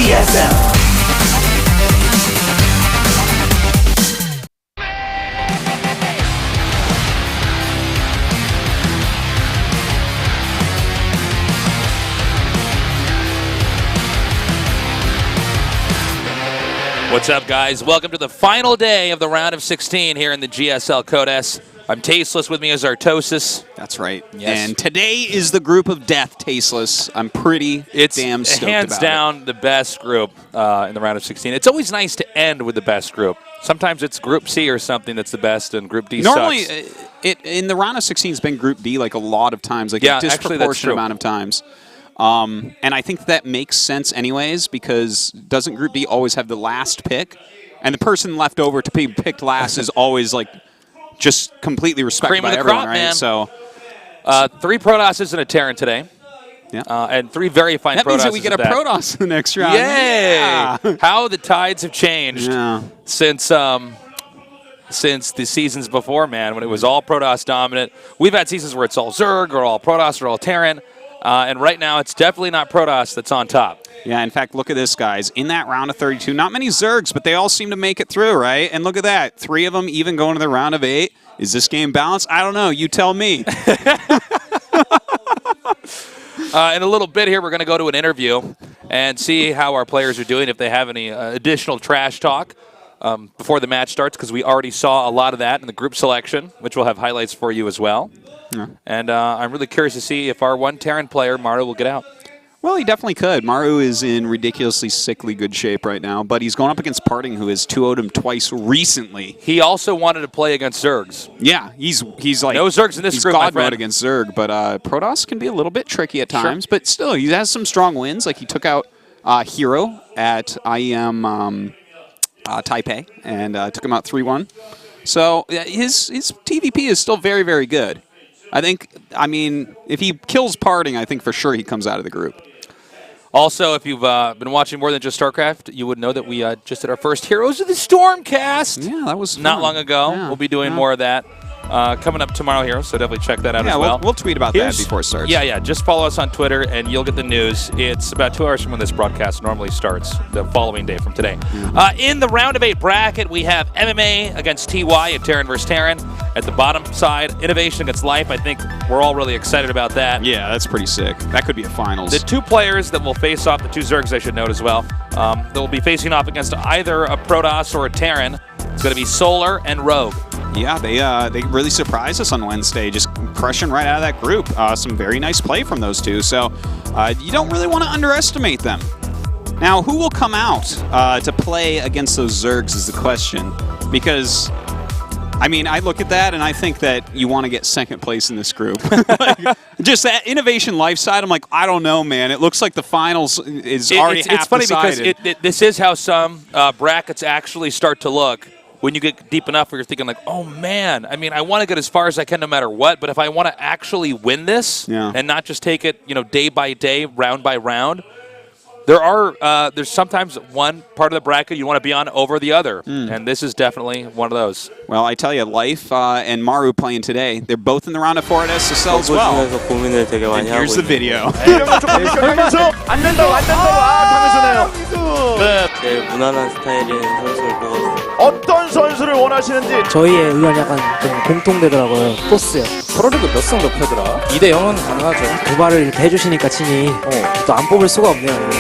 GSL. What's up, guys? Welcome to the final day of the round of 16 here in the GSL Code S. I'm Tasteless. With me is Artosis. That's right. Yes. And today is the group of death, Tasteless. I'm pretty damn stoked about it. Hands down the best group in the round of 16. It's always nice to end with the best group. Sometimes it's Group C or something that's the best, and Group D Normally, sucks. in the round of 16 has been Group D like a lot of times, like a disproportionate amount of times. And I think that makes sense anyways, because doesn't Group D always have the last pick? And the person left over to be picked last is always like just completely respected by everyone, right? Man. So, 3 Protosses and a Terran today. Yeah. And 3 very fine Protosses. That means that we get a Protoss in the next round. Yay! Yeah. How the tides have changed since the seasons before, man, when it was all Protoss dominant. We've had seasons where it's all Zerg or all Protoss or all Terran. And right now, it's definitely not Protoss that's on top. Yeah, in fact, look at this, guys. In that round of 32, not many Zergs, but they all seem to make it through, right? And look at that. 3 of them even going to the round of 8. Is this game balanced? I don't know. You tell me. In a little bit here, we're going to go to an interview and see how our players are doing, if they have any additional trash talk before the match starts, because we already saw a lot of that in the group selection, which we'll have highlights for you as well. Yeah. And I'm really curious to see if our one Terran player, Maru, will get out. Well, he definitely could. Maru is in ridiculously sickly good shape right now, but he's going up against PartinG, who has 2-0'd him twice recently. He also wanted to play against Zergs. Yeah, he's like... No Zergs in this group, God mode against Zerg, but Protoss can be a little bit tricky at times, but still, he has some strong wins. Like, he took out Hero at IEM Taipei, and took him out 3-1. So, his TvP is still very, very good. I mean, if he kills PartinG, I think for sure he comes out of the group. Also, if you've been watching more than just StarCraft, you would know that we just did our first Heroes of the Storm cast. Yeah, that was not long ago. Yeah. We'll be doing more of that coming up tomorrow here, so definitely check that out as well. We'll tweet about that before it starts. Yeah. Just follow us on Twitter, and you'll get the news. It's about 2 hours from when this broadcast normally starts, the following day from today. In the round of 8 bracket, we have MMA against TY at Terran versus Terran. At the bottom side, Innovation against Life. I think we're all really excited about that. Yeah, that's pretty sick. That could be a finals. The 2 players that will face off, the 2 Zergs I should note as well, they'll be facing off against either a Protoss or a Terran. It's going to be Solar and Rogue. Yeah, they really surprised us on Wednesday, just crushing right out of that group. Some very nice play from those 2, so you don't really want to underestimate them. Now, who will come out to play against those Zergs is the question, because... I mean, I look at that and I think that you want to get 2nd place in this group. Just that Innovation Life side, I'm like, I don't know, man. It looks like the finals is already half It's funny decided. because this is how some brackets actually start to look when you get deep enough where you're thinking like, oh, man, I mean, I want to get as far as I can no matter what, but if I want to actually win this and not just take it, day by day, round by round, there's sometimes one part of the bracket you want to be on over the other, and this is definitely one of those. Well, I tell you, Life and Maru playing today, they're both in the round of 4 at SSL as well. And here's the video. 제일 무난한 스타일인 선수를 보거든요. 어떤 선수를 원하시는지 저희의 의견이 약간 좀 공통되더라고요. 토스요. 프로리그 몇 성 몇 패더라? 2대0은 가능하죠. 도발을 이렇게 해주시니까 친히 또 안 뽑을 수가 없네요.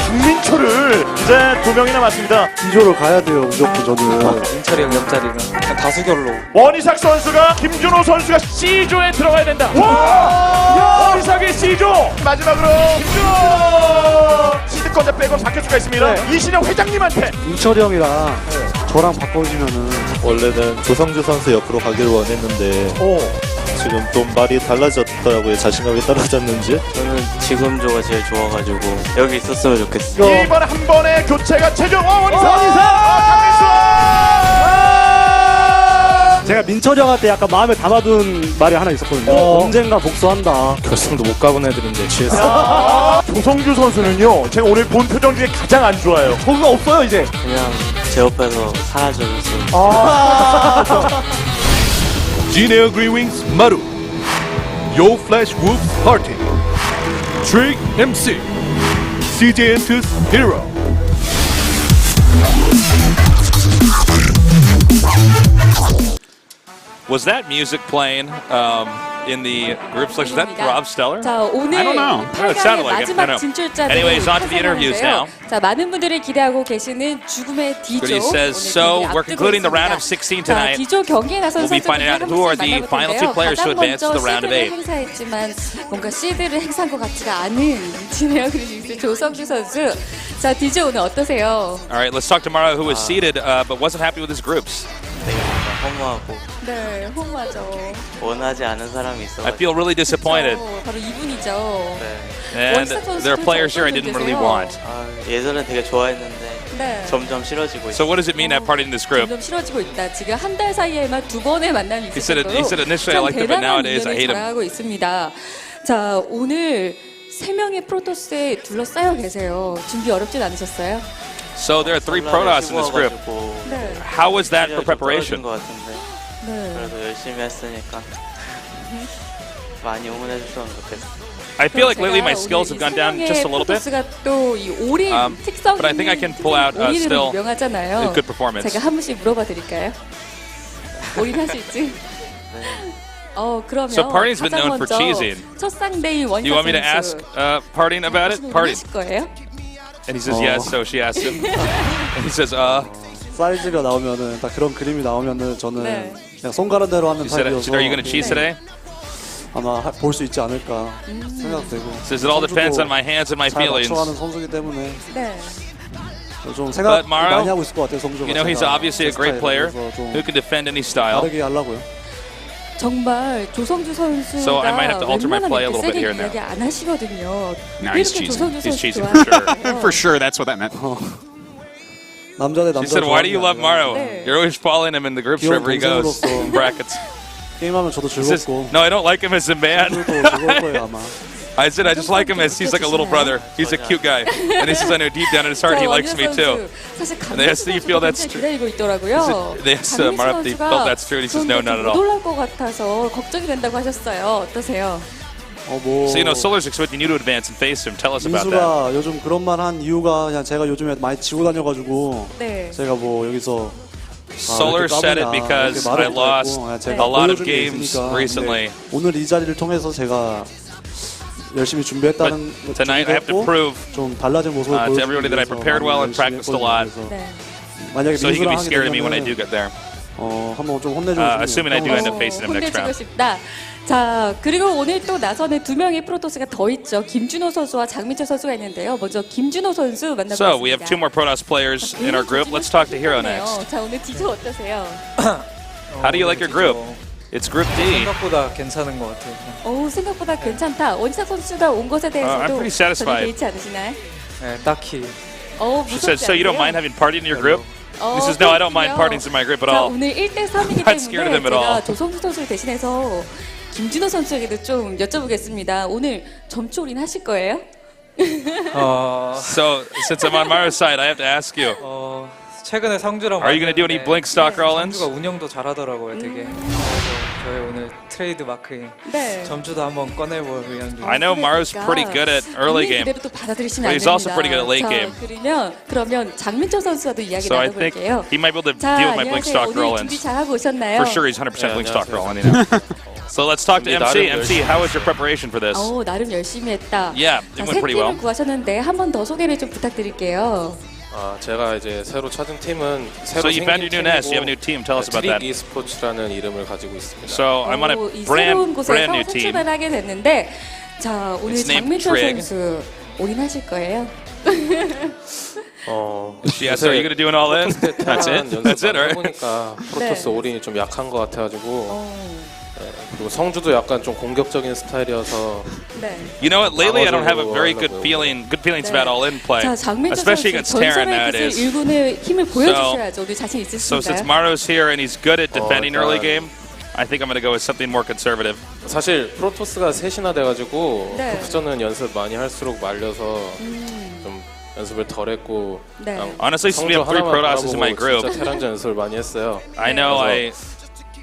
김민철을 이제 2명이 남았습니다. 2조를 가야 돼요, 무조건 저는. 민철이랑 옆자리가 약간 다수결로. 원희삭 선수가 김준호 선수가 C조에 들어가야 된다. 원희삭의 C조. 마지막으로 김준호 시드권자 빼고 바뀔 수가 있습니다. 이신영 회장님한테. 민철이 형이랑 저랑 바꿔주면은 원래는 조성주 선수 옆으로 가기를 원했는데 지금 좀 말이 달라졌더라고요. 자신감이 떨어졌는지. 저는 지금조가 제일 좋아가지고 여기 있었으면 좋겠어요. 이번에 한 번의 교체가 최종 원희삭! 제가 민철이 형한테 약간 마음에 담아둔 말이 하나 있었거든요. 언젠가 복수한다. 결승도 못 가본 애들인데 GS. 조성주 선수는요, 제가 오늘 본 표정 중에 가장 안 좋아요. 저거 없어요 이제. 그냥 제 옆에서 사라져줬어요. Gene Green Wings Maru, Yo Flash Wolves PartinG, Trick MC. CJNT's hero. Was that music playing in the group selection? Is that Rob Steller? 자, 오늘 I don't know. It 8강의 sounded like it. I 마지막 know. 진출자들이 Anyways, on to the interviews now. 자, 많은 분들이 기대하고 계시는 죽음의 D조. Goody says, so we're concluding the round of 16 tonight. D조 경기에 나선 We'll be finding out who are the final two players to advance to the round of 8. 행사했지만 뭔가 시드를 행사한 것 같지가 않은 진에어 그리스 조성주 선수. 자, D조 오늘 어떠세요? All right, let's talk to Maru, who was seeded but wasn't happy with his groups. 되게 뭔가 허무하고 네, 홈하죠. 원하지 않은 사람이 있어. I feel really disappointed. 바로 이분이죠. 네. And there are players here I didn't really want. 아, 예전엔 되게 좋아했는데 네. 점점 싫어지고 So 있어. what does it mean at parting in this group? 점점 싫어지고 있다. 지금 한 달 사이에만 2번의 만남이 He said 있을 initially I liked him, but nowadays I hate him. 자랑하고 있습니다. 자, 오늘 3명의 프로토스에 둘러싸여 계세요. 준비 어렵진 않으셨어요? So there are 3 Protoss in this group. 네. How was that for preparation? 것 같은데 네. 그래도 열심히 했으니까 많이 응원해 주셨으면 좋겠어. I feel like lately my skills have gone down just a little bit. 프로토스가 또 이 올인 특성 but I think I can pull out, still 유명하잖아요. a good performance. 제가 한 분씩 물어봐 드릴까요? 올인하실지? 그러면 So Parting's been 가장 known for 먼저 cheesing. 첫 상대인 원희사 You want me to ask Parting about it? Parting. 하실 거예요? And he says yes, so she asks him. And he says, 사이즈가 나오면은 딱 그런 그림이 나오면은 저는 네. 그냥 손가락 대로 하는 she said, 타입이어서 are you going to cheese today? 아마 볼 수 있지 않을까 생각되고. Says it all depends on my hands and my 잘 feelings. 맞춰가는 선수기 때문에 네. 좀 생각 But Maru, 많이 하고 있을 것 같아요, 성주가. You know, he's obviously a great player who can defend any style. 다르게 하려고요. 정말 조성주 선수가 So I might have to alter my play a little bit here and there. 이야기 안 하시거든요. No, 왜 he's 이렇게 cheesing. 조성주 He's 선수 cheesing for sure. 좋아하세요? For sure, that's what that meant. 남자 대 남자. She said, why do you love Maru? 네. You're always following him in the groups 귀여운 wherever he goes. 동생으로서. In brackets. 게임하면 저도 He says, 즐겁고. no, I don't like him as a man. 성주도 즐거울 거예요 아마. I said, I just like him as he's like a little brother. He's a cute guy. And he says, I know deep down in his heart he likes me too. 사실 they asked, do you feel that's 굉장히 true? 기다리고 있더라고요. They asked Maru if he felt that's true, and he says, no, not at 못 all. 올라올 것 같아서 걱정이 된다고 하셨어요. 어떠세요? 뭐 So, you know, Solar's expecting you to advance and face him. Tell us about that. 민수가 요즘 그런 말 한 이유가 그냥 제가 요즘에 많이 지고 다녀가지고 네. 제가 뭐 여기서 Solar said it because I lost a lot of games recently. 오늘 이 자리를 통해서 제가 열심히 준비했다는 But tonight I have to prove 좀 달라진 모습을 to 보여주기 everybody that I 위해서 prepared well and 많이 practiced a lot. 열심히 했거든요. 네. 그래서 만약에 So he can 민수랑 be 하게 scared of me when I do 되면 get there. 한번 좀 혼내주고 Assuming I do end up facing him next 혼내주고 round. 싶다. 자, 그리고 오늘 또 나선에 2명의 프로토스가 더 있죠. 김준호 선수와 장민철 선수가 있는데요. 먼저 김준호 선수 만나보겠습니다. So we have 2 more Protoss players in our group. Let's talk to Hero next. 자, 오늘 D조 어떠세요? How do you like your group? It's Group D. 생각보다 괜찮은 것 같아요. 생각보다 괜찮다. 원희사 선수가 온 것에 대해서도 I'm pretty satisfied. 개의치 않으시나요? 네, 딱히 She said, so you don't mind having party in your group? He says, no, I don't mind parties in my group at 자, all. 오늘 1대3이기 Not scared of 때문에 him at all. 제가 조성주 선수를 대신해서 김준호 선수에게도 좀 여쭤보겠습니다. 오늘 점초올인 하실 거예요? So since I'm on Maru's side, I have to ask you. 최근에 성주랑 Are you going to do any blink stalker all-ins? 성주가 운영도 잘하더라고요, 되게. 그래서 저희 오늘 트레이드 마크인 네. 점주도 한번 꺼내볼 의향 중. I know Maru's pretty good at early game. 그대로 또 받아들이시면 But 안 he's also 됩니다. pretty good at late 자, game. 그러면 장민철 선수와도 이야기 So I think 나눠볼게요. he might be able to 자, deal with my blink 안녕하세요. stalker 오늘 준비 all-ins. 잘하고 오셨나요? For sure, he's 100% blink stalker all-in. You know. So let's talk to MC. MC, how was your preparation for this? 나름 열심히 했다. Yeah, it 자, went pretty well. 팀을 구하셨는데 한 번 더 소개를 좀 부탁드릴게요. 제가 이제 새로 찾은 팀은 So 새로 you found 생긴 your new nest. You have a 팀이고 new team. Tell us about 트릭 that. e스포츠라는 이름을 가지고 있습니다. So I'm on a 이 brand 새로운 곳에서 new 새 team. 출발하게 됐는데 자 오늘 It's named 장민철 Trig. 선수 올인하실 거예요? Yeah, so are you going to do an all-in? That's it? That's it, right? 해보니까 프로토스 네. 올인이 좀 약한 것 같아가지고 그리고 성주도 약간 좀 공격적인 스타일이어서 네. You know what? Lately, I don't have a very good feelings about all-in play, 자 장민철 especially 선수 against Terran 전설의 기술 nowadays. 일군의 힘을 보여주셔야죠. 오늘 자신 So since 있으신가요? Maru's here and he's good at defending 일단- early game, I think I'm going to go with something more conservative. 사실 프로토스가 셋이나 돼가지고 네. 토크전은 연습 많이 할수록 말려서 좀 연습을 덜 했고 네. 그냥 Honestly, since we 성주 have 3 하나만 Protosses in my 바라보고 group, 진짜 테란전 연습을 많이 했어요. I know 그래서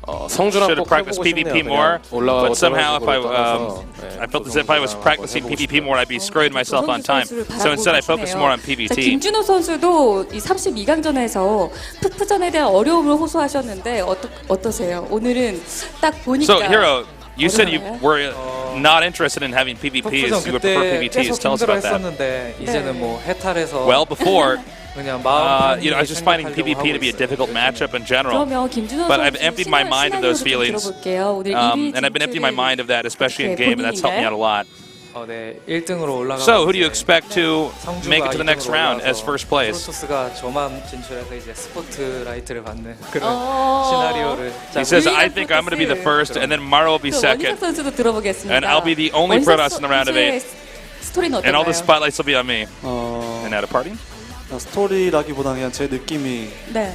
성주랑 should have 꼭 practiced 해보고 PvP 싶네요. more. 그냥 올라가고 But somehow, if I 떨어지고를 떠나서, I felt as if I was practicing PvP more, I'd be screwing myself on time. So instead, I focused more on 자, PvT. 김준호 선수도 이 32강전에서 푸푸전에 대한 어려움을 호소하셨는데 어떠세요? 오늘은 딱 보니까 So Hero, you said you 어려워요? were not interested in having PvPs. 푸푸전 You would prefer 그때 PvTs. 계속 Tell us about that. 힘들어했었는데 이제는 뭐 해탈해서 Well, before. 그냥 마음 I was just finding PvP to be a difficult matchup in general. 그러면 김준호 But I've 선수 emptied my mind of those 시나리오를 좀 feelings. 들어볼게요. 오늘 1위 And I've been emptying my mind of that, especially in game, and that's helped me out a lot. 네, 1등으로 올라가고 So, who do you expect to 성주가 make it to the next 2등으로 round as 올라가서 first place? 프로토스가 저만 진출해서 이제 스포트라이트를 받는 그런 어. 시나리오를 He says, I think I'm going to be the first, and then Maru will be 원희석 second, 선수도 들어보겠습니다. and I'll be the only Protoss in the round of 8. 스토리는 And all the 어떤가요? spotlights will be on me. And at a party? 스토리라기보다 그냥 제 느낌이 네.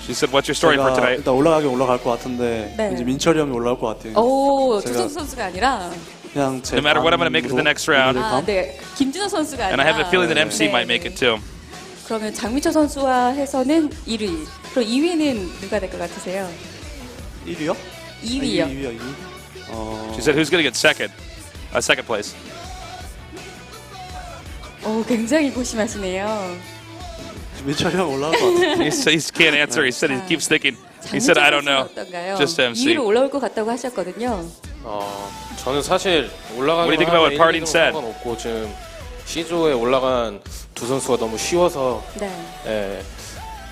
She said, what's your story for 제가 tonight? 일단 올라가긴 올라갈 것 같은데 네. 이제 민철이 형이 올라올 것 같아요. 오, 제가- 조성수 선수가 아니라 그냥 제 No matter what, I'm going to make it to the next round. 아, 네. 김준호 선수가 아니라 And I have a feeling that MC 네. might make it too. 그러면 장민철 선수와 해서는 1위. 그럼 2위는 누가 될 것 같으세요? 1위요? 2위요. 2위요, 2위. She said, who's going to get second? Second place. 오, 굉장히 고심하시네요. 민철이 형 올라올 것 같아요. He can't answer. He said he keeps thinking. He said, I don't know. 어떤가요? Just MC. 2위로 올라올 것 같다고 하셨거든요. 저는 사실 What do you think 올라가기만 about what 하면 PartinG 1, 2등 said? 상관없고 지금 C조에 올라간 두 선수가 너무 쉬워서 네. 예,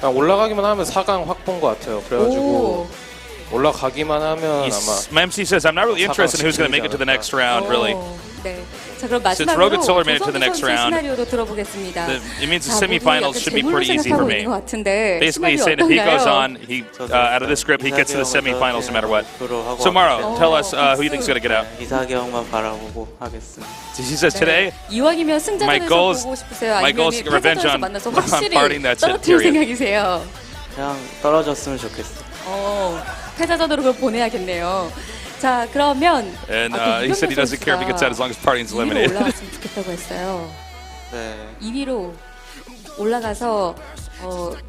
그냥 올라가기만 하면 4강 확보인 것 같아요. 그래가지고 오. 올라가기만 하면 아마 My MC says, I'm not really interested in who's going to make it to the next round, really. 오, 네. 자, 그럼 Since 마지막으로 Ro16 made it to 조성수 the next 선수 round, 시나리오도 들어보겠습니다. It means the 자, semifinals 모두 should be 약간 pretty easy for 재물로 me. 생각하고 있는 것 같은데 Basically, he's 시나리오 saying if he goes 어떤가요? on, out of this group, he gets to the semifinals no matter what. So, Maru, tell us who you think is going to get out. 이사경만 바라보고 하겠습니다. He says today, 이왕이면 My 승자전에서 goal is- 보고 싶으세요? my goal 아니면 is to get revenge 패자전에서 on- 만나서 on 확실히 PartinG, that's it, 떨어뜨릴 period. 생각이세요? 그냥 떨어졌으면 좋겠어요. 패자전으로 그걸 보내야겠네요. 자, 그러면 and 아, 그 he said he 이병렬 doesn't care if he gets out as long as PartinG's 2위로 eliminated. 올라갔으면 좋겠다고 했어요. 네. 2위로 올라가서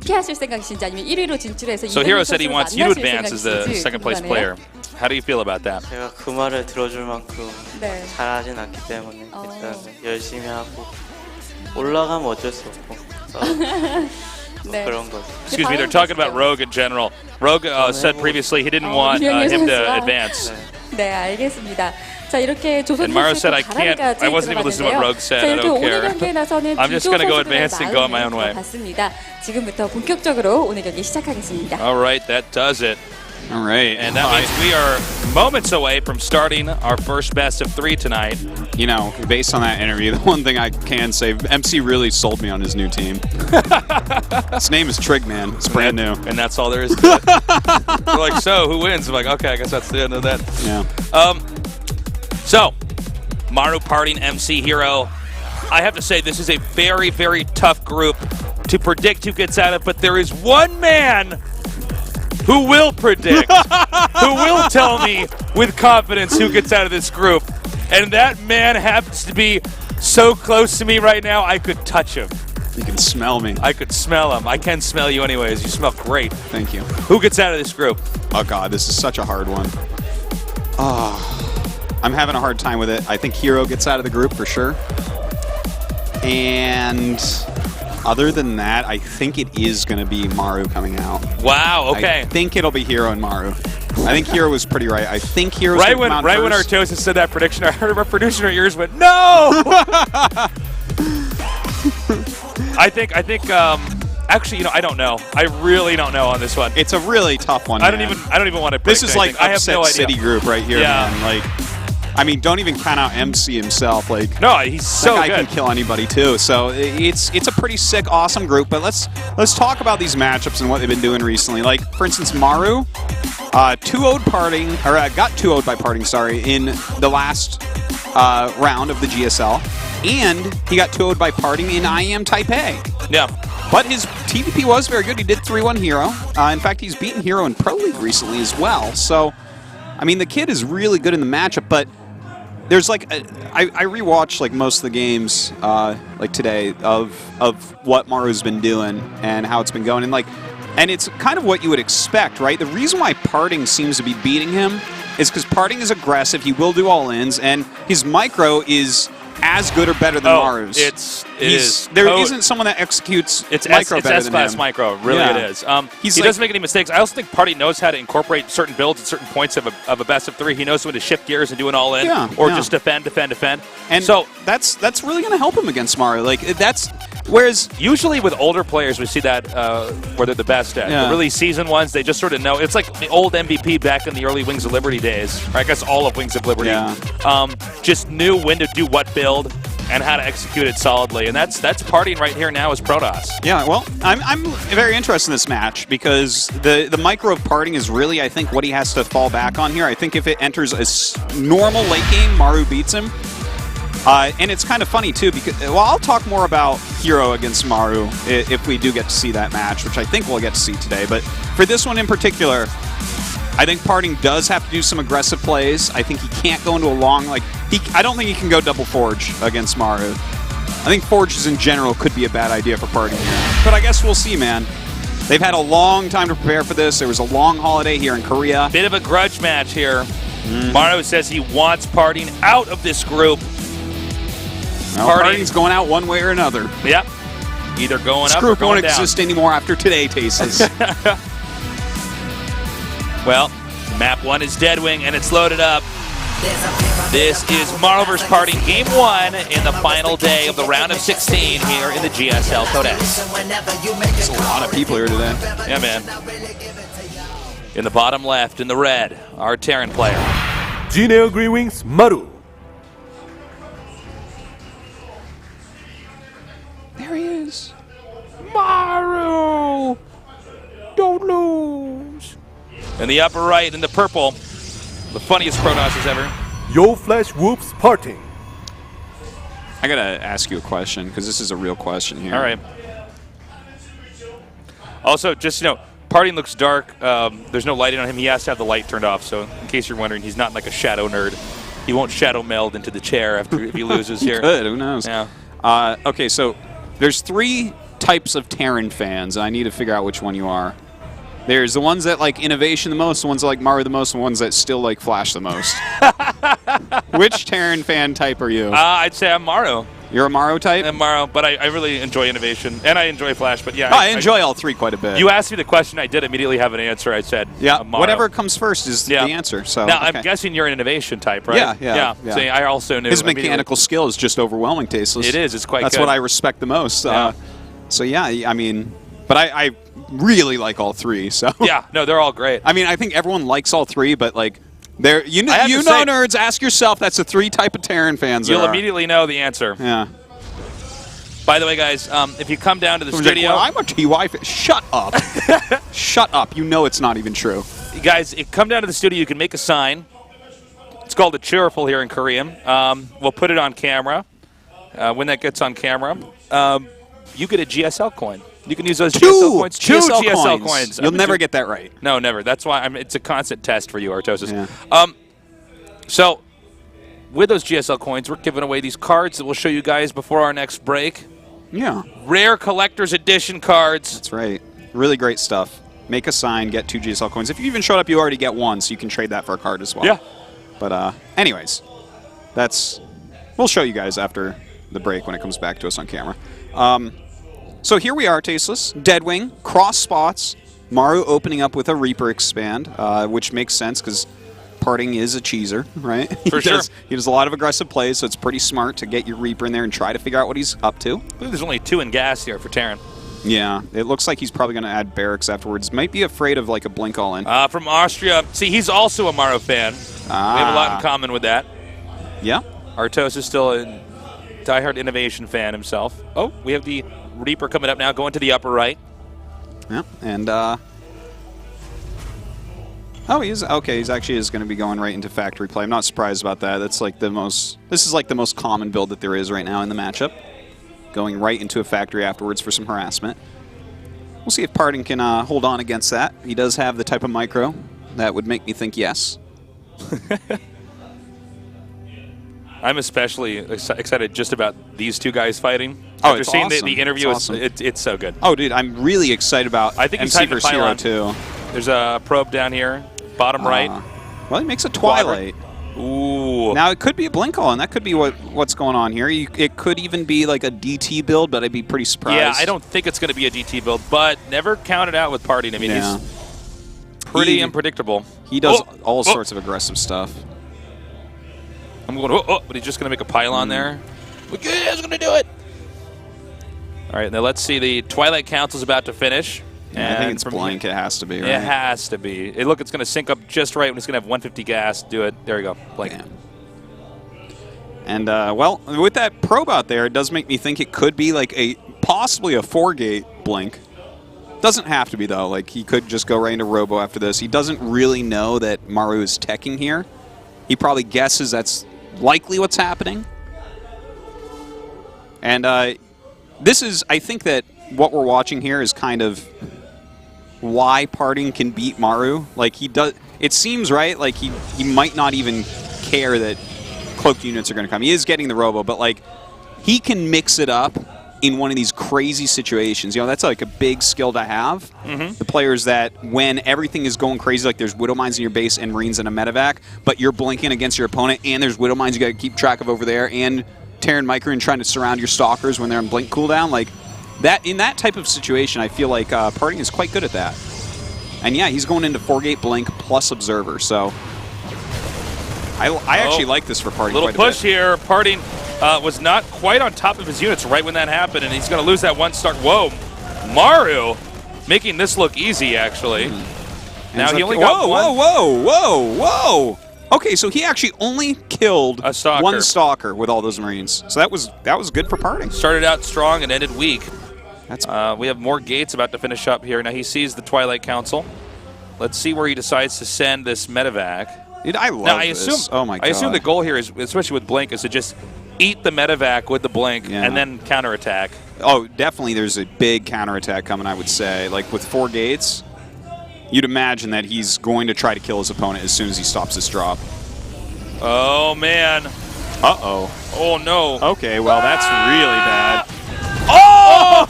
피하실 생각이신지 아니면 1위로 진출해서 So 이병렬 Hero said he 선수를 wants you to 만나실 advance as the 생각이신지 second place 궁금하네요. player. How do you feel about that? 제가 그 말을 들어줄 만큼 네. 잘하진 않기 때문에 일단 열심히 하고 올라가면 어쩔 수 없고 네. 그런 거죠. Excuse me, they're talking about Rogue in general. Rogue said previously he didn't want 이병렬 him to 선수와- advance. 네, 알겠습니다. 자, 이렇게 조선 And Maru said, 선수의 I can't- 바람까지 I wasn't able to listen to what Rogue said. 자, I 이렇게 don't 오늘 care. 경기에 나서는 I'm just 두 gonna go 선수들의 advance and go on my own way. 봤습니다. 지금부터 본격적으로 오늘 경기 시작하겠습니다. All right, that does it. All right. And that means we are moments away from starting our first best of 3 tonight. You know, based on that interview, the one thing I can say, MC really sold me on his new team. His name is Trigman. It's brand new. And that's all there is to it. They're like, so, who wins? I'm like, okay, I guess that's the end of that. Yeah. So, Maru, PartinG, MC, Hero. I have to say, this is a very, very tough group to predict who gets out of, but there is one man who will predict, who will tell me with confidence who gets out of this group. And that man happens to be so close to me right now, I could touch him. You can smell me. I could smell him. I can smell you anyways. You smell great. Thank you. Who gets out of this group? Oh, God, this is such a hard one. I'm having a hard time with it. I think Hero gets out of the group for sure. And other than that, I think it is going to be Maru coming out. Wow, okay. I think it'll be Hero and Maru. I think Hero was pretty right. I think Hero's Right gonna when come out right when first. Artosis said that prediction, I heard our producer in our ears went, no! I think actually, you know, I don't know. I really don't know on this one. It's a really tough one. I don't man. even want to This predict is like anything. I have upset no idea. city group right here, Yeah. man. Like, I mean, don't even count out MC himself. Like, No, he's so that guy good. can kill anybody too. So it's a pretty sick, awesome group. But let's talk about these matchups and what they've been doing recently. Like, for instance, Maru, 2-0'd PartinG, or got 2-0'd by PartinG, sorry, in the last round of the GSL, and he got 2-0'd by PartinG in IEM Taipei. Yeah. But his TvP was very good. He did 3-1 Hero. In fact, he's beaten Hero in Pro League recently as well. So, I mean, the kid is really good in the matchup, but there's like, I rewatched like most of the games like today of what Maru's been doing and how it's been going. And like, And it's kind of what you would expect, right? The reason why PartinG seems to be beating him is because PartinG is aggressive, he will do all-ins, and his micro is as good or better than Maru's. There isn't someone that executes micro better than him. S-class micro, really it is. He doesn't make any mistakes. I also think PartinG knows how to incorporate certain builds at certain points of a best of 3. He knows when to shift gears and do an all-in, or just defend. And so that's really going to help him against Maru. Like whereas usually with older players, we see that where they're the best at. The really seasoned ones, they just sort of know. It's like the old MVP back in the early Wings of Liberty days. Or I guess all of Wings of Liberty. Just knew when to do what build and how to execute it solidly, and that's PartinG right here now as Protoss. Yeah, well, I'm very interested in this match because the micro of PartinG is really, I think, what he has to fall back on here. I think if it enters a normal late game, Maru beats him. And it's kind of funny, too, because, well, I'll talk more about Hero against Maru if we do get to see that match, which I think we'll get to see today. But for this one in particular, I think PartinG does have to do some aggressive plays. I think he can't go into a long, I don't think he can go double Forge against Maru. I think Forges in general could be a bad idea for PartinG here. But I guess we'll see, man. They've had a long time to prepare for this. There was a long holiday here in Korea. Bit of a grudge match here. Maru says he wants PartinG out of this group. Well, PartinG's going out one way or another. Yep. Either going this up or group going won't down. exist anymore after today, Tastes. Well, map 1 is Deadwing, and it's loaded up. This is Maru vs. PartinG Game 1 in the final day of the round of 16 here in the GSL Code S. There's a lot of people here today. Yeah, man. In the bottom left, in the red, our Terran player. GNL Green Wings, Maru. There he is. Maru! Don't lose! In the upper right, in the purple, the funniest Protoss ever. Yo Flash Whoops PartinG. I gotta ask you a question, because this is a real question here. All right. Also, just, PartinG looks dark. There's no lighting on him. He has to have the light turned off, so in case you're wondering, he's not like a shadow nerd. He won't shadow meld into the chair if he loses here. Good, who knows? Yeah. Okay, so there's 3 types of Terran fans, and I need to figure out which one you are. There's the ones that like innovation the most, the ones that like Maru the most, and the ones that still like Flash the most. Which Terran fan type are you? I'd say I'm Maru. You're a Maru type? I'm Maru, but I really enjoy innovation, and I enjoy Flash, but yeah. I enjoy all 3 quite a bit. You asked me the question, I did immediately have an answer. I said Maru. Whatever comes first is the answer. So now, I'm guessing you're an innovation type, right? Yeah. So I also knew. His mechanical skill is just overwhelming, Tasteless. It is. It's quite That's good. what I respect the most. So yeah, I mean, but I really like all 3. So yeah, no, they're all great. I mean, I think everyone likes all 3, but like, nerds, ask yourself. That's the 3 type of Terran fans. You'll immediately know the answer. Yeah. By the way, guys, if you come down to the studio, like, well, I'm a TY fan. Shut up. Shut up. You know it's not even true. You guys, if you come down to the studio, you can make a sign. It's called a cheerful here in Korean. We'll put it on camera. When that gets on camera, you get a GSL coin. You can use those GSL coins. 2 GSL coins. You'll never get that right. No, never. That's why it's a constant test for you, Artosis. Yeah. So, with those GSL coins, we're giving away these cards that we'll show you guys before our next break. Yeah. Rare collector's edition cards. That's right. Really great stuff. Make a sign, get 2 GSL coins. If you even showed up, you already get 1, so you can trade that for a card as well. Yeah. But anyways, we'll show you guys after the break when it comes back to us on camera. So here we are, Tasteless. Deadwing, cross spots. Maru opening up with a Reaper expand, which makes sense because PartinG is a cheeser, right? For sure. He does a lot of aggressive plays, so it's pretty smart to get your Reaper in there and try to figure out what he's up to. I believe there's only 2 in gas here for Terran. Yeah, it looks like he's probably going to add barracks afterwards. Might be afraid of like a blink all in. From Austria. See, he's also a Maru fan. We have a lot in common with that. Yeah. Artos is still a diehard innovation fan himself. Oh, we have the Reaper coming up now, going to the upper right. Yeah, and he's okay. He's actually going to be going right into factory play. I'm not surprised about that. That's like this is like the most common build that there is right now in the matchup. Going right into a factory afterwards for some harassment. We'll see if PartinG can hold on against that. He does have the type of micro that would make me think yes. I'm especially excited just about these 2 guys fighting. Oh, After it's seeing awesome. the interview, It's awesome. it's so good. Oh, dude, I'm really excited about I think he's MC time to vs. pile Hero on. too. There's a probe down here, bottom right. Well, he makes a Twilight. Ooh. Now, it could be a blink all, and that could be what's going on here. It could even be like a DT build, but I'd be pretty surprised. Yeah, I don't think it's going to be a DT build, but never count it out with PartinG. I mean, he's pretty unpredictable. He does all sorts of aggressive stuff. I'm going, but he's just going to make a pylon there. Look, yeah, he's going to do it. All right, now let's see. The Twilight Council's about to finish. Yeah, I think it's blank. It has to be, right? It has to be. Look, it's going to sync up just right when he's going to have 150 gas. Do it. There we go. Blank. Yeah. And, well, with that probe out there, it does make me think it could be like possibly a 4-gate blink. Doesn't have to be, though. Like, he could just go right into Robo after this. He doesn't really know that Maru is teching here. He probably guesses that's likely what's happening. And this is, I think that what we're watching here is kind of why PartinG can beat Maru. Like, he does, it seems, right, like he might not even care that cloaked units are going to come. He is getting the Robo, but like, he can mix it up in one of these crazy situations. You know, that's like a big skill to have. The players that when everything is going crazy, like there's Widow Mines in your base and Marines and a medevac, but you're blinking against your opponent and there's Widow Mines you got to keep track of over there, and Terran Micron trying to surround your Stalkers when they're on blink cooldown. Like, that, in that type of situation, I feel like PartinG is quite good at that. And yeah, he's going into 4-gate blink plus Observer, so I actually like this for PartinG. Little push here. PartinG was not quite on top of his units right when that happened, and he's going to lose that one start. Whoa, Maru making this look easy, actually. Now he only got one. Whoa. Okay, so he actually only killed a stalker. One Stalker with all those Marines. So that was good for PartinG. Started out strong and ended weak. That's we have more gates about to finish up here. Now he sees the Twilight Council. Let's see where he decides to send this medevac. Dude, I love this. Oh my god. I assume the goal here is, especially with blink, is to just eat the medevac with the blink and then counterattack. Oh, definitely there's a big counterattack coming, I would say. Like with 4 gates, you'd imagine that he's going to try to kill his opponent as soon as he stops this drop. Oh, man. Uh-oh. Oh, no. Okay, well, that's really bad. Oh!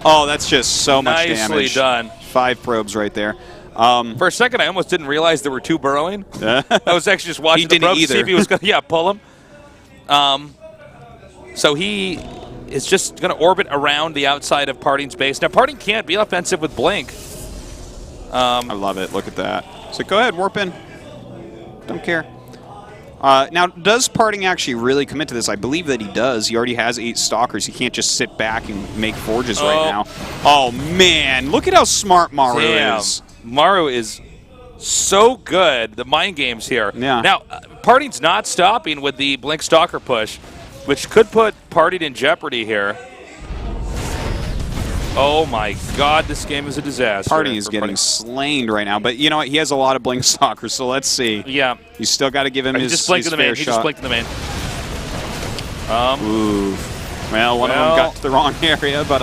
Oh, that's just so much damage. Nicely done. 5 probes right there. For a second, I almost didn't realize there were 2 burrowing. I was actually just watching the probes to see if he was going to pull him. So he is just going to orbit around the outside of PartinG's base. Now, PartinG can't be offensive with blink. I love it. Look at that. So go ahead, warp in. Don't care. Now, does PartinG actually really commit to this? I believe that he does. He already has 8 Stalkers. He can't just sit back and make forges right now. Oh, man. Look at how smart Maru is. Maru is so good. The mind games here. Yeah. Now, PartinG's not stopping with the blink Stalker push, which could put PartinG in jeopardy here. Oh my god, this game is a disaster. PartinG is getting slain right now, but you know what? He has a lot of blink Stalkers, so let's see. Yeah. You still got to give him his fair shot. He just blinked in the main. Ooh. Well, one of them got to the wrong area, but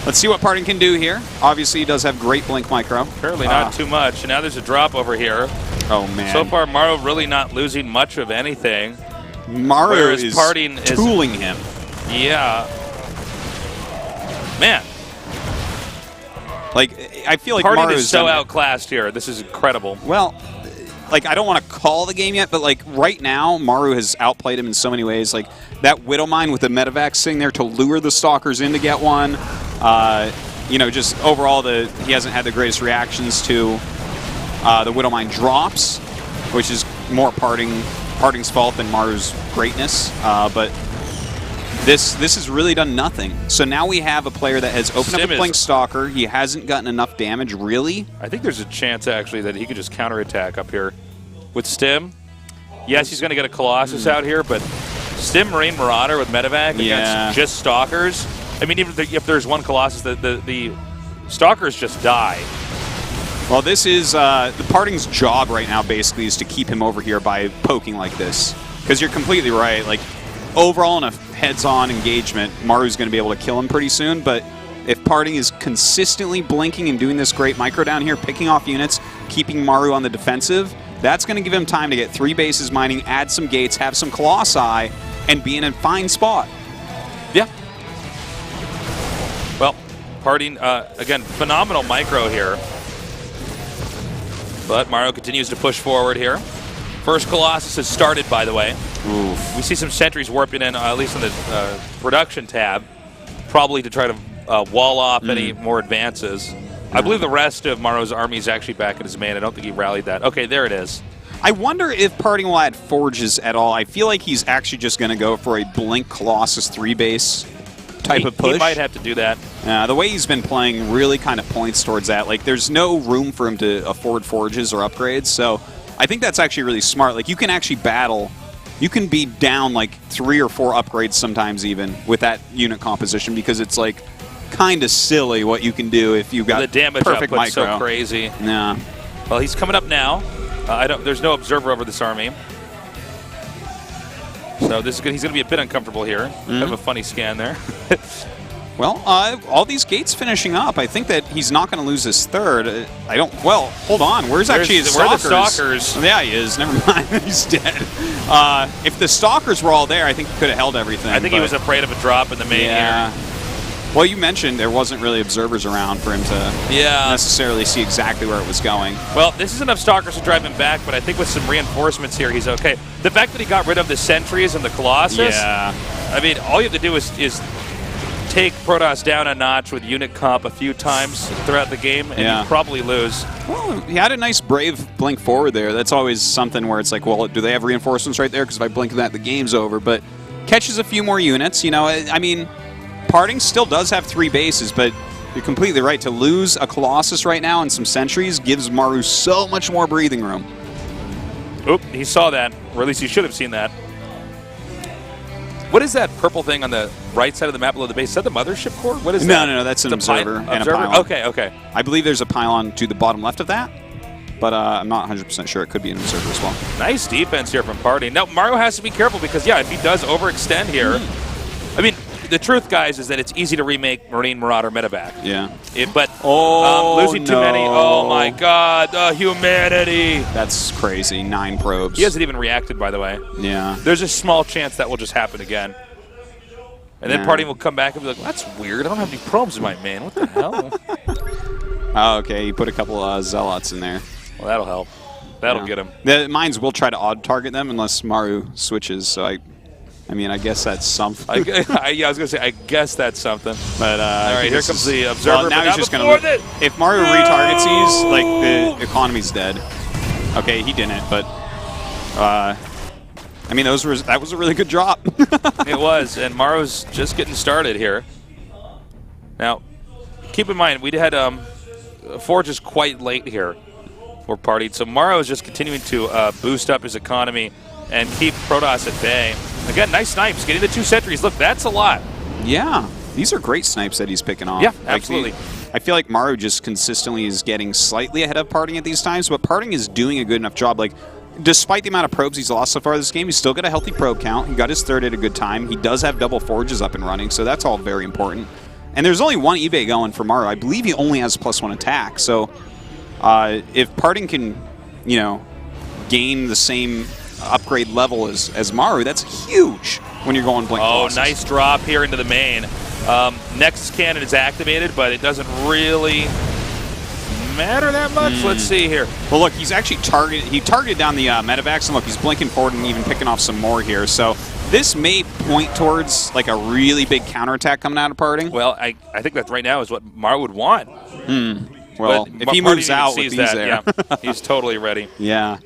let's see what PartinG can do here. Obviously, he does have great blink micro. Apparently not too much. And now there's a drop over here. Oh, man. So far, Maru really not losing much of anything. Maru is tooling him. Yeah. Man. Like, I feel like PartinG Maru is so outclassed here. This is incredible. Well, like, I don't want to call the game yet, but like right now, Maru has outplayed him in so many ways. Like that Widow Mine with the medevac sitting there to lure the Stalkers in to get one. You know, just overall, he hasn't had the greatest reactions to the Widow Mine drops, which is more PartinG's fault than Maru's greatness. But this has really done nothing. So now we have a player that has opened up a blink Stalker. He hasn't gotten enough damage, really. I think there's a chance, actually, that he could just counterattack up here with Stim. Yes, he's going to get a Colossus out here, but Stim Marine Marauder with medevac against just Stalkers. I mean, even if there's one Colossus, the Stalkers just die. Well, this is the PartinG's job right now, basically, is to keep him over here by poking like this. Because you're completely right. Like, overall, in a heads-on engagement, Maru's going to be able to kill him pretty soon, but if PartinG is consistently blinking and doing this great micro down here, picking off units, keeping Maru on the defensive, that's going to give him time to get 3 bases mining, add some gates, have some Colossi, and be in a fine spot. PartinG, again, phenomenal micro here. But Maru continues to push forward here. First Colossus has started, by the way. Oof. We see some sentries warping in, at least on the production tab, probably to try to wall off any more advances. I believe the rest of Maru's army is actually back in his main. I don't think he rallied that. Okay, there it is. I wonder if PartinG will add forges at all. I feel like he's actually just going to go for a Blink Colossus 3-base type of push. He might have to do that. The way he's been playing really kind of points towards that. Like, there's no room for him to afford forges or upgrades, so I think that's actually really smart. Like, you can actually battle. You can be down, like, 3 or 4 upgrades sometimes even with that unit composition because it's, like, kind of silly what you can do if you've got the damage perfect output's micro. so crazy. Yeah. Well, he's coming up now. There's no observer over this army. So this is good. He's going to be a bit uncomfortable here. Kind of a funny scan there. Well, all these gates finishing up. I think that he's not going to lose his third. I don't. Well, hold on. Where's actually his stalkers? Where are the stalkers? Yeah, he is. Never mind. He's dead. If the stalkers were all there, I think he could have held everything. I think he was afraid of a drop in the main here. Well, you mentioned there wasn't really observers around for him to necessarily see exactly where it was going. Well, this is enough stalkers to drive him back, but I think with some reinforcements here, he's okay. The fact that he got rid of the sentries and the Colossus, I mean, all you have to do is take Protoss down a notch with unit comp a few times throughout the game, and you probably lose. Well, he had a nice brave blink forward there. That's always something where it's like, well, do they have reinforcements right there? Because if I blink that, the game's over. But catches a few more units. You know, I mean, PartinG still does have 3 bases, but you're completely right. To lose a Colossus right now and some sentries gives Maru so much more breathing room. Oop, he saw that, or at least he should have seen that. What is that purple thing on the right side of the map below the base? Is that the mothership core? What is that? No, that's an observer and a observer? pylon. Okay. I believe there's a pylon to the bottom left of that, but I'm not 100% sure. It could be an observer as well. Nice defense here from PartinG. Now, Maru has to be careful because, if he does overextend here, I mean, the truth, guys, is that it's easy to remake Marine Marauder Medevac. Yeah. But losing too many, oh my God, the humanity. That's crazy. 9 probes. He hasn't even reacted, by the way. Yeah. There's a small chance that will just happen again. And then PartinG will come back and be like, well, that's weird. I don't have any probes in my main. What the hell? Oh, okay. You put a couple of Zealots in there. Well, that'll help. That'll get him. The mines will try to odd target them unless Maru switches, so I mean, I guess that's something. I was going to say, I guess that's something. But all right, here comes the observer. Well, now he's just going to. If Maru retargets these, like, the economy's dead. Okay, he didn't, but I mean, that was a really good drop. It was, and Maru's just getting started here. Now, keep in mind, we had forges quite late here for PartinG, so Maru is just continuing to boost up his economy and keep Protoss at bay. Again, nice snipes, getting the 2 sentries. Look, that's a lot. Yeah, these are great snipes that he's picking off. Yeah, absolutely. I feel like Maru just consistently is getting slightly ahead of PartinG at these times, but PartinG is doing a good enough job. Like, despite the amount of probes he's lost so far this game, he's still got a healthy probe count. He got his 3rd at a good time. He does have double forges up and running, so that's all very important. And there's only 1 eBay going for Maru. I believe he only has +1 attack, so if PartinG can, you know, gain the same upgrade level as Maru, that's huge when you're going Blink Colossus. Nice drop here into the main. Nexus cannon is activated, but it doesn't really matter that much. Let's see here. Well, look, he's actually targeted down the medevacs, and look, he's blinking forward and even picking off some more here. So this may point towards like a really big counterattack coming out of PartinG. Well, I think that right now is what Maru would want. Well, if he moves out with these there. He's totally ready. Yeah.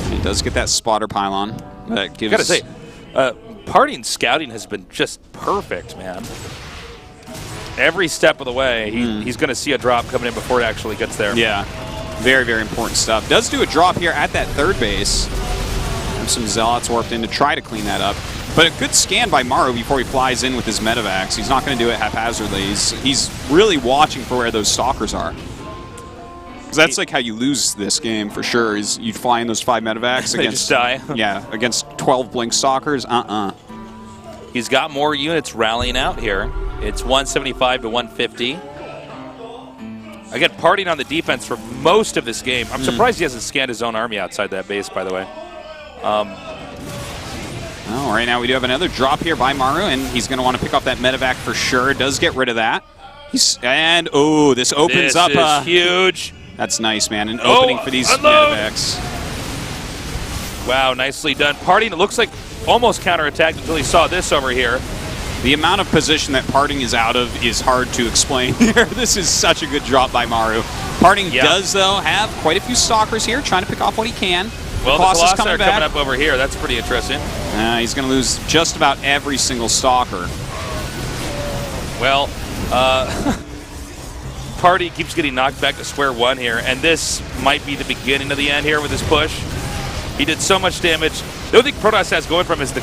He does get that spotter pylon. That gives. Gotta say, PartinG scouting has been just perfect, man. Every step of the way, he's going to see a drop coming in before it actually gets there. Yeah, very, very important stuff. Does do a drop here at that 3rd base. Have some Zealots warped in to try to clean that up. But a good scan by Maru before he flies in with his medevacs. He's not going to do it haphazardly. He's really watching for where those stalkers are. Because that's like how you lose this game for sure, is you fly in those 5 medevacs they against, just die. Yeah, against 12 blink stalkers. He's got more units rallying out here. It's 175 to 150. Again, PartinG on the defense for most of this game. I'm surprised he hasn't scanned his own army outside that base, by the way. Oh, right now we do have another drop here by Maru, and he's going to want to pick off that medevac for sure. Does get rid of that. This opens up. This is huge. That's nice, man. An opening for these medevacs. Wow, nicely done. PartinG, it looks like almost counterattacked until he saw this over here. The amount of position that PartinG is out of is hard to explain here. This is such a good drop by Maru. PartinG does, though, have quite a few stalkers here, trying to pick off what he can. Well, the Colossus are coming up over here. That's pretty interesting. He's going to lose just about every single stalker. Well, PartinG keeps getting knocked back to square one here, and this might be the beginning of the end here with this push. He did so much damage. The only thing Protoss has going for him is the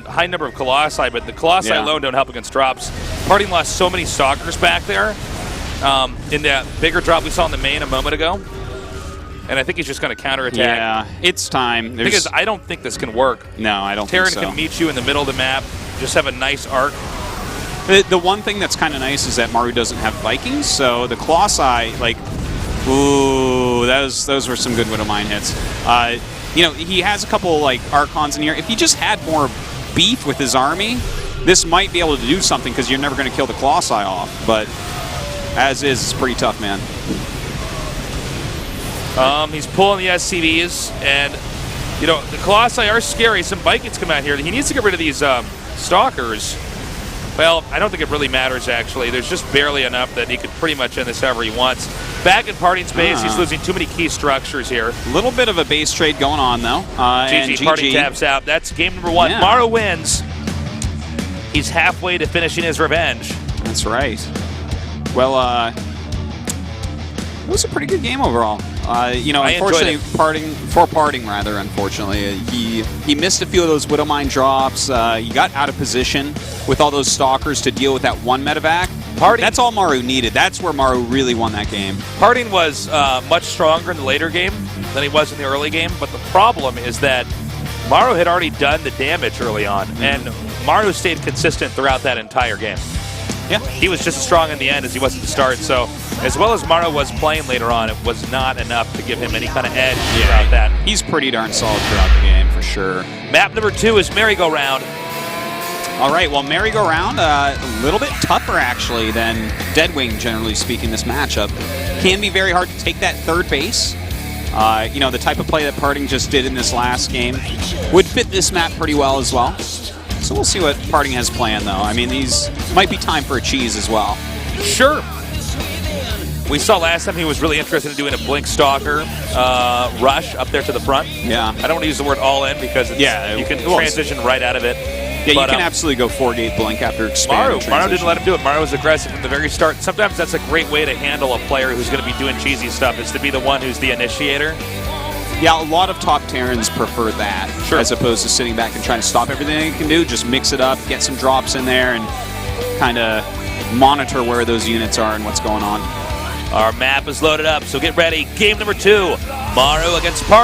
high number of Colossi, but the Colossi alone don't help against drops. PartinG lost so many stalkers back there in that bigger drop we saw in the main a moment ago. And I think he's just going to counterattack. Yeah, it's time. Because I don't think this can work. No, I don't Terran think so. can meet you in the middle of the map, just have a nice arc. The one thing that's kind of nice is that Maru doesn't have Vikings, so the Colossi, like, ooh, those were some good Widow Mine hits. You know, he has a couple, like, Archons in here. If he just had more beef with his army, this might be able to do something because you're never going to kill the Colossi off. But as is, it's pretty tough, man. He's pulling the SCVs, and, you know, the Colossi are scary. Some Vikings come out here. He needs to get rid of these Stalkers. Well, I don't think it really matters, actually. There's just barely enough that he could pretty much end this however he wants. Back in PartinG's base, he's losing too many key structures here. A little bit of a base trade going on, though. GG, PartinG taps out. That's game number one. Yeah. Maru wins. He's halfway to finishing his revenge. That's right. Well, it was a pretty good game overall. You know, unfortunately, PartinG, unfortunately, he missed a few of those Widow Mine drops. He got out of position with all those stalkers to deal with that one medevac. That's all Maru needed. That's where Maru really won that game. PartinG was much stronger in the later game than he was in the early game, but the problem is that Maru had already done the damage early on, and Maru stayed consistent throughout that entire game. Yeah. He was just as strong in the end as he was at the start, so as well as Maru was playing later on, it was not enough to give him any kind of edge throughout that. He's pretty darn solid throughout the game, for sure. Map number 2 is Merry-Go-Round. All right, well, Merry-Go-Round, a little bit tougher, actually, than Deadwing, generally speaking, this matchup. Can be very hard to take that third base. You know, the type of play that PartinG just did in this last game would fit this map pretty well as well. So we'll see what PartinG has planned, though. I mean, these might be time for a cheese as well. Sure. We saw last time he was really interested in doing a Blink Stalker rush up there to the front. Yeah. I don't want to use the word all in because it's, you can transition right out of it. Yeah, but, you can absolutely go 4-gate Blink after expanding. Maru didn't let him do it. Maru was aggressive from the very start. Sometimes that's a great way to handle a player who's going to be doing cheesy stuff, is to be the one who's the initiator. Yeah, a lot of top Terrans prefer that, as opposed to sitting back and trying to stop everything they can do. Just mix it up, get some drops in there, and kind of monitor where those units are and what's going on. Our map is loaded up, so get ready. Game number 2, Maru against PartinG.